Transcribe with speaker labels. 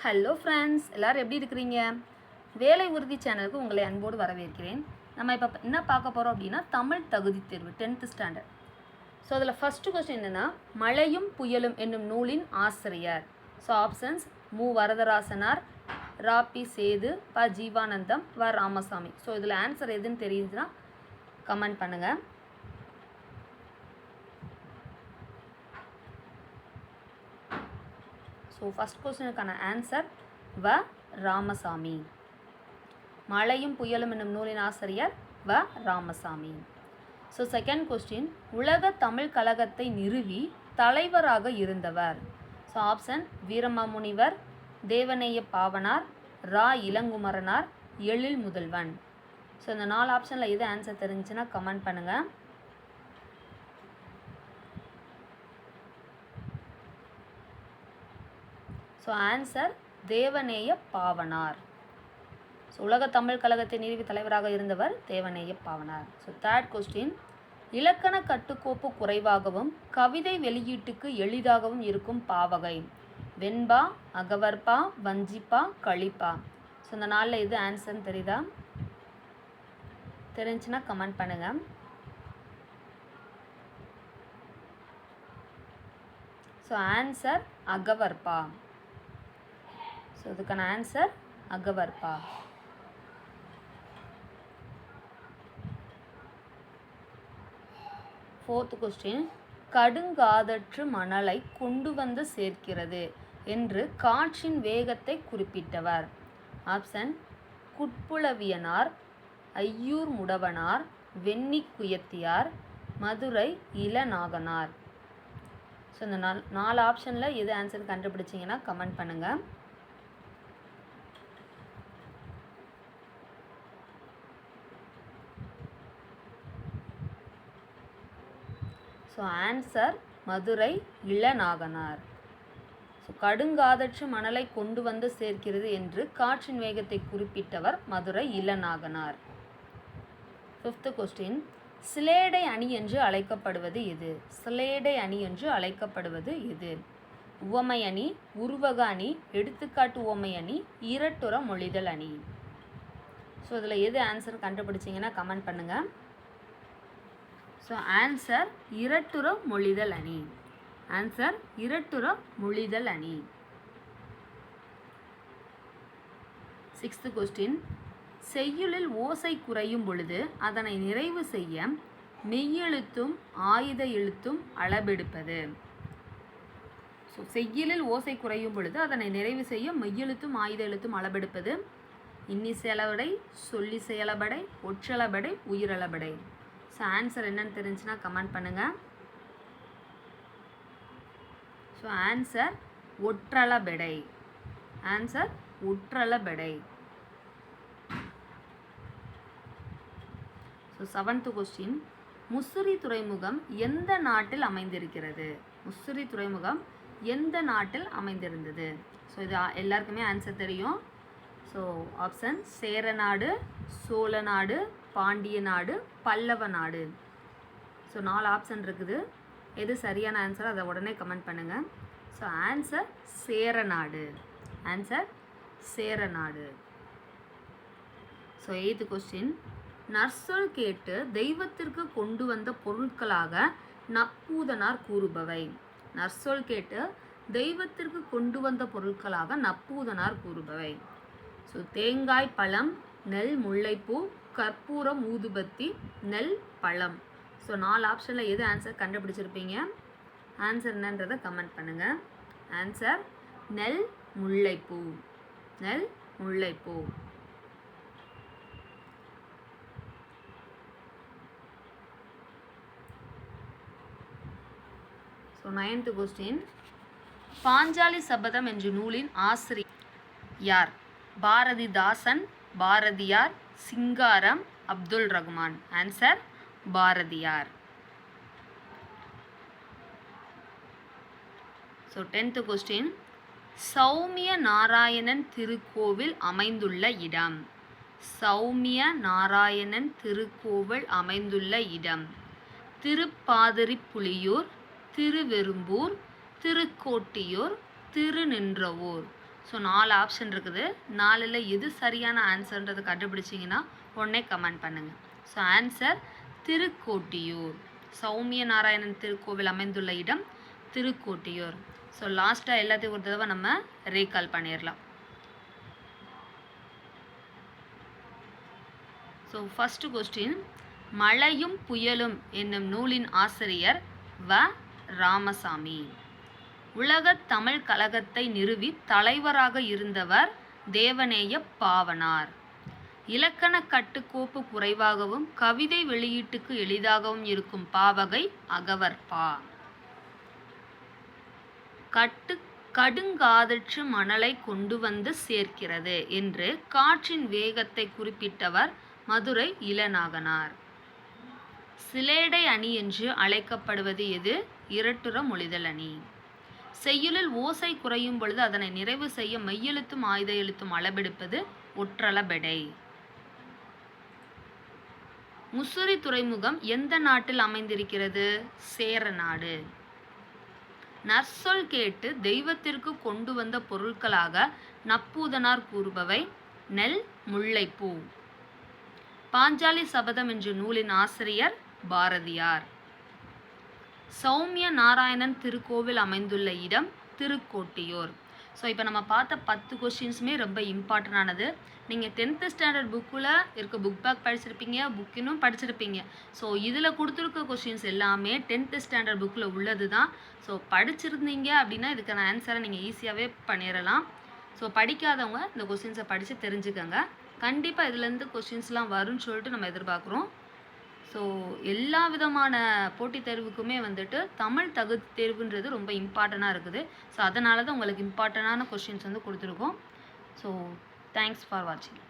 Speaker 1: Hello friends, எல்லோரும் எப்படி இருக்கிறீங்க? வேலை உறுதி சேனலுக்கு உங்களை அன்போடு வரவேற்கிறேன். நம்ம இப்போ என்ன பார்க்க போகிறோம் அப்படின்னா, தமிழ் தகுதி தேர்வு 10th ஸ்டாண்டர்ட். ஸோ அதில் ஃபஸ்ட்டு கொஸ்டின் என்னென்னா, மழையும் புயலும் என்னும் நூலின் ஆசிரியர். ஸோ ஆப்ஷன்ஸ்: மு வரதராசனார், ராபி சேது, ப ஜீவானந்தம், வ ராமசாமி. ஸோ இதில் ஆன்சர் எதுன்னு தெரியுதுன்னா கமெண்ட் பண்ணுங்கள். ஸோ ஃபஸ்ட் கொஸ்டினுக்கான ஆன்சர் வ ராமசாமி. மழையும் புயலும் என்னும் நூலின் ஆசிரியர் வ ராமசாமி. ஸோ செகண்ட் கொஸ்டின், உலக தமிழ் கழகத்தை நிறுவி தலைவராக இருந்தவர். ஸோ ஆப்ஷன்: வீரமாமுனிவர், தேவநேய பாவனார், ரா இளங்குமரனார், எழில் முதல்வன். ஸோ இந்த 4 ஆப்ஷனில் எது ஆன்சர் தெரிஞ்சுன்னா கமெண்ட் பண்ணுங்கள். So answer Devaneya Pavanar. So உலக தமிழ் கழகத்தை நிறுவி தலைவராக இருந்தவர் Devaneya Pavanar. So third question, இலக்கண கட்டுக்கோப்பு குறைவாகவும் கவிதை வெளியீட்டுக்கு எளிதாகவும் இருக்கும் பாவகை. வெண்பா, அகவற்பா, வஞ்சிப்பா, கழிப்பா. ஸோ இந்த 4ல் எது ஆன்சர்னு தெரியுதா? தெரிஞ்சுன்னா கமெண்ட் பண்ணுங்கள். ஸோ ஆன்சர் அகவற்பா. ஸோ இதுக்கான ஆன்சர் அகவற்பா. ஃபோர்த் கொஸ்டின், கடுங்காதற்று மணலை கொண்டு வந்து சேர்க்கிறது என்று காற்றின் வேகத்தை குறிப்பிட்டவர். ஆப்ஷன்: குட்புலவியனார், ஐயூர் முடவனார், வெண்ணி குயத்தியார், மதுரை இளநாகனார். ஸோ இந்த 4 ஆப்ஷனில் எது ஆன்சர் கண்டுபிடிச்சிங்கன்னா கமெண்ட் பண்ணுங்கள். So answer Madurai Ilanaganar. So கடுங்காதற்று மணலை கொண்டு வந்து சேர்க்கிறது என்று காற்றின் வேகத்தை குறிப்பிட்டவர் மதுரை இளநாகனார். ஃபிஃப்த் கொஸ்டின், சிலேடை அணி என்று அழைக்கப்படுவது எது? சிலேடை அணி என்று அழைக்கப்படுவது எது? உவமை அணி, உருவக அணி, எடுத்துக்காட்டு உவமை அணி, இரட்டுற மொழிதல் அணி. ஸோ இதில் எது ஆன்சர் கண்டுபிடிச்சிங்கன்னா கமெண்ட் பண்ணுங்கள். ஸோ ஆன்சர் இரட்டுற மொழிதல் அணி. ஆன்சர் இரட்டுற மொழிதல் அணி. சிக்ஸ்த் கொஸ்டின், செய்யுளில் ஓசை குறையும் பொழுது அதனை நிறைவு செய்ய மெய்யெழுத்தும் ஆயுத எழுத்தும் அளபெடுப்பது. ஸோ செய்யுளில் ஓசை குறையும் பொழுது அதனை நிறைவு செய்ய மெய்யெழுத்தும் ஆயுத எழுத்தும் அளபெடுப்பது. இன்னிசையளபடை, சொல்லிசையளபடை, ஒற்றளபடை, உயிரளபடை. ஸோ ஆன்சர் என்னன்னு தெரிஞ்சுன்னா கமெண்ட் பண்ணுங்கள். ஸோ ஆன்சர் ஒற்றளபெடை. ஆன்சர் ஒற்றளபெடை. ஸோ செவன்த் கொஸ்டின், முசிறி துறைமுகம் எந்த நாட்டில் அமைந்திருக்கிறது? முசிறி துறைமுகம் எந்த நாட்டில் அமைந்திருந்தது? ஸோ இது எல்லாருக்குமே ஆன்சர் தெரியும். ஸோ ஆப்ஷன்: சேரநாடு, சோழநாடு, பாண்டிய நாடு, பல்லவ நாடு. ஸோ 4 ஆப்ஷன் இருக்குது. எது சரியான ஆன்சர் அதை உடனே கமெண்ட் பண்ணுங்கள். So answer Cheranadu. Answer Cheranadu. So eighth question, நற்சொல் கேட்டு தெய்வத்திற்கு கொண்டு வந்த பொருட்களாக நப்பூதனார் கூறுபவை. நற்சொல் கேட்டு தெய்வத்திற்கு கொண்டு வந்த பொருட்களாக நப்பூதனார் கூறுபவை. ஸோ தேங்காய் பழம், நெல் முல்லைப்பூ, கற்பூரம் ஊதுபத்தி, நெல் பழம். ஸோ 4 ஆப்ஷனில் எது ஆன்சர் கண்டுபிடிச்சிருப்பீங்க? ஆன்சர் என்னன்றதை கமெண்ட் பண்ணுங்கள். ஆன்சர் நெல் முல்லைப்பூ. நெல் முல்லைப்பூ. So 9th question, Panchali Sabatham என்ற நூலின் ஆசிரியர் யார்? Bharathidasan, Bharathiyar, Singaram, Abdul Rahman. Answer Bharathiyar. So 10th question, Sowmya Narayanan திருக்கோவில் அமைந்துள்ள இடம். சௌமிய நாராயணன் திருக்கோவில் அமைந்துள்ள இடம்: திருப்பாதிரிப்புலியூர், திருவெரும்பூர், திருக்கோட்டியூர், திருநின்றவூர். ஸோ 4 ஆப்ஷன் இருக்குது. 4ல் எது சரியான ஆன்சர்ன்றது கண்டுபிடிச்சிங்கன்னா உடனே கமெண்ட் பண்ணுங்கள். So answer Thirukoshtiyur. சௌமிய நாராயணன் திருக்கோவில் அமைந்துள்ள இடம் திருக்கோட்டியூர். ஸோ லாஸ்ட்டாக எல்லாத்தையும் ஒரு தடவை நம்ம ரீகால் பண்ணிடலாம். ஸோ ஃபஸ்ட்டு கொஸ்டின், மழையும் புயலும் என்னும் நூலின் ஆசிரியர் வ. ராமசாமி. உலகத் தமிழ் கழகத்தை நிறுவி தலைவராக இருந்தவர் தேவநேய பாவனார். இலக்கண கட்டுக்கோப்பு குறைவாகவும் கவிதை வெளியீட்டுக்கு எளிதாகவும் இருக்கும் பாவகை அகவற்பா. கடுங்காதற்று மணலை கொண்டு வந்து சேர்க்கிறது என்று காற்றின் வேகத்தை குறிப்பிட்டவர் மதுரை இளநாகனார். சிலேடை அணி என்று அழைக்கப்படுவது எது? இரட்டுற மொழிதல் அணி. செய்யுளில் ஓசை குறையும் பொழுது அதனை நிறைவு செய்ய மெய்யெழுத்தும் ஆயுத எழுத்தும் அளபெடுப்பது ஒற்றளபெடை. முசிறி துறைமுகம் எந்த நாட்டில் அமைந்திருக்கிறது? சேர நாடு. நற்சொல் கேட்டு தெய்வத்திற்கு கொண்டு வந்த பொருட்களாக நப்பூதனார் கூறுபவை நெல், முல்லைப்பூ. பாஞ்சாலி சபதம் என்ற நூலின் ஆசிரியர் பாரதியார். சௌமிய நாராயணன் திருக்கோவில் அமைந்துள்ள இடம் திருக்கோட்டியூர். ஸோ இப்போ நம்ம பார்த்த 10 கொஸ்டின்ஸுமே ரொம்ப இம்பார்ட்டண்டானது. நீங்கள் 10th ஸ்டாண்டர்ட் புக்கில் இருக்க புக் பேக் படிச்சிருப்பீங்க, புக்கினும் படிச்சிருப்பீங்க. ஸோ இதில் கொடுத்துருக்க கொஸ்டின்ஸ் எல்லாமே 10th ஸ்டாண்டர்ட் புக்கில் உள்ளது தான். ஸோ படிச்சிருந்தீங்க அப்படின்னா இதுக்கான ஆன்சரை நீங்கள் ஈஸியாகவே பண்ணிடலாம். ஸோ படிக்காதவங்க இந்த கொஸ்டின்ஸை படித்து தெரிஞ்சுக்கோங்க. கண்டிப்பாக இதுலேருந்து கொஸ்டின்ஸ்லாம் வரும்னு சொல்லிட்டு நம்ம எதிர்பார்க்குறோம். ஸோ எல்லா விதமான போட்டித் தேர்வுக்குமே வந்துட்டு தமிழ் தகுதி தேர்வுன்றது ரொம்ப இம்பார்ட்டண்ட்டாக இருக்குது. ஸோ அதனால தான் உங்களுக்கு இம்பார்ட்டண்டான கொஸ்டின்ஸ் வந்து கொடுத்துருக்கோம். ஸோ தேங்க்ஸ் ஃபார் வாட்சிங்.